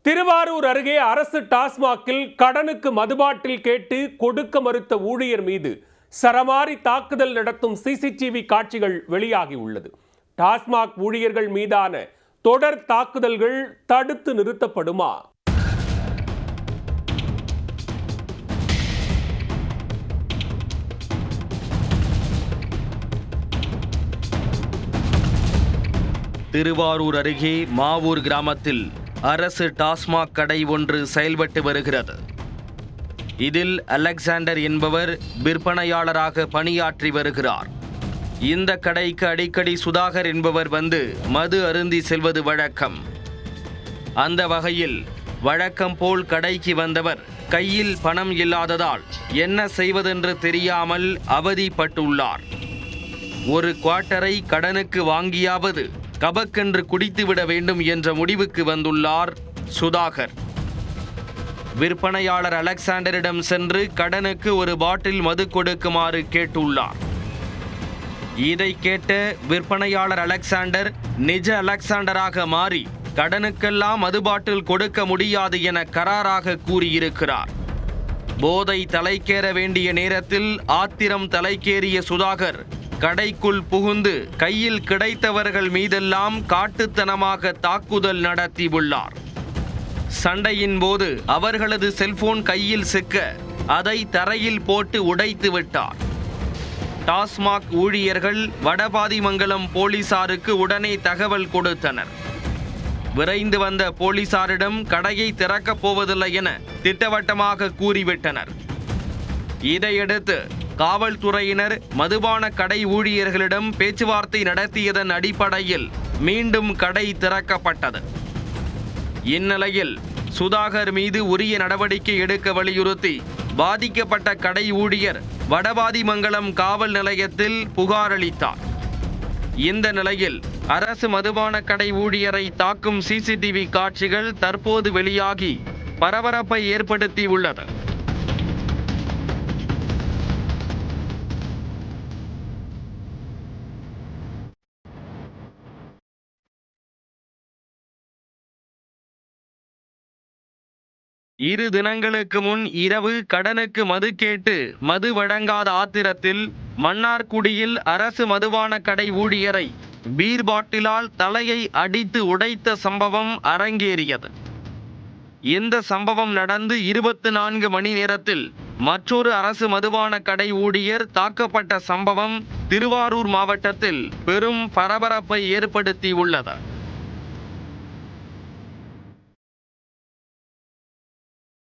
திருவாரூர் அருகே அரசு டாஸ்மாகில் கடனுக்கு மதுபாட்டில் கேட்டு கொடுக்க மறுத்த ஊழியர் மீது சரமாரி தாக்குதல் நடத்தும் சிசிடிவி காட்சிகள் வெளியாகி உள்ளது. டாஸ்மாக் ஊழியர்கள் மீதான தொடர் தாக்குதல்கள் தடுத்து நிறுத்தப்படுமா? திருவாரூர் அருகே மாவூர் கிராமத்தில் அரசு டாஸ்மாக் கடை ஒன்று செயல்பட்டு வருகிறது. இதில் அலெக்சாண்டர் என்பவர் விற்பனையாளராக பணியாற்றி வருகிறார். இந்த கடைக்கு அடிக்கடி சுதாகர் என்பவர் வந்து மது அருந்தி செல்வது வழக்கம். அந்த வகையில் வழக்கம் போல் கடைக்கு வந்தவர் கையில் பணம் இல்லாததால் என்ன செய்வதென்று தெரியாமல் அவதிப்பட்டுள்ளார். ஒரு குவார்ட்டரை கடனுக்கு வாங்கியாவது கபக்கென்று குடித்துவிட வேண்டும் என்ற முடிவுக்கு வந்துள்ளார் சுதாகர். விற்பனையாளர் அலெக்சாண்டரிடம் சென்று கடனுக்கு ஒரு பாட்டில் மது கொடுக்குமாறு கேட்டுள்ளார். இதை கேட்ட விற்பனையாளர் அலெக்சாண்டர் நிஜ அலெக்சாண்டராக மாறி கடனுக்கெல்லாம் மது பாட்டில் கொடுக்க முடியாது என கராராக கூறியிருக்கிறார். போதை தலைக்கேற வேண்டிய நேரத்தில் ஆத்திரம் தலைக்கேறிய சுதாகர் கடைக்குள் புகுந்து கையில் கிடைத்தவர்கள் மீதெல்லாம் காட்டுத்தனமாக தாக்குதல் நடத்தியுள்ளார். சண்டையின் போது அவர்களது செல்போன் கையில் சிக்க அதை தரையில் போட்டு உடைத்து விட்டார். டாஸ்மாக் ஊழியர்கள் வடபாதிமங்கலம் போலீசாருக்கு உடனே தகவல் கொடுத்தனர். விரைந்து வந்த போலீசாரிடம் கடையை திறக்கப் போவதில்லை என திட்டவட்டமாக கூறிவிட்டனர். இதையடுத்து காவல்துறையினர் மதுபான கடை ஊழியர்களிடம் பேச்சுவார்த்தை நடத்தியதன் அடிப்படையில் மீண்டும் கடை திறக்கப்பட்டது. இந்நிலையில் சுதாகர் மீது உரிய நடவடிக்கை எடுக்க வலியுறுத்தி பாதிக்கப்பட்ட கடை ஊழியர் வடபாதிமங்கலம் காவல் நிலையத்தில் புகார் அளித்தார். இந்த நிலையில் அரசு மதுபான கடை ஊழியரை தாக்கும் சிசிடிவி காட்சிகள் தற்போது வெளியாகி பரபரப்பை ஏற்படுத்தியுள்ளது. இரு தினங்களுக்கு முன் இரவு கடனுக்கு மது கேட்டு மது வழங்காத ஆத்திரத்தில் மன்னார்குடியில் அரசு மதுபான கடை ஊழியரை பீர் பாட்டிலால் தலையை அடித்து உடைத்த சம்பவம் அரங்கேறியது. இந்த சம்பவம் நடந்து 24 மணி நேரத்தில் மற்றொரு அரசு மதுபான கடை ஊழியர் தாக்கப்பட்ட சம்பவம் திருவாரூர் மாவட்டத்தில் பெரும் பரபரப்பை ஏற்படுத்தியுள்ளது.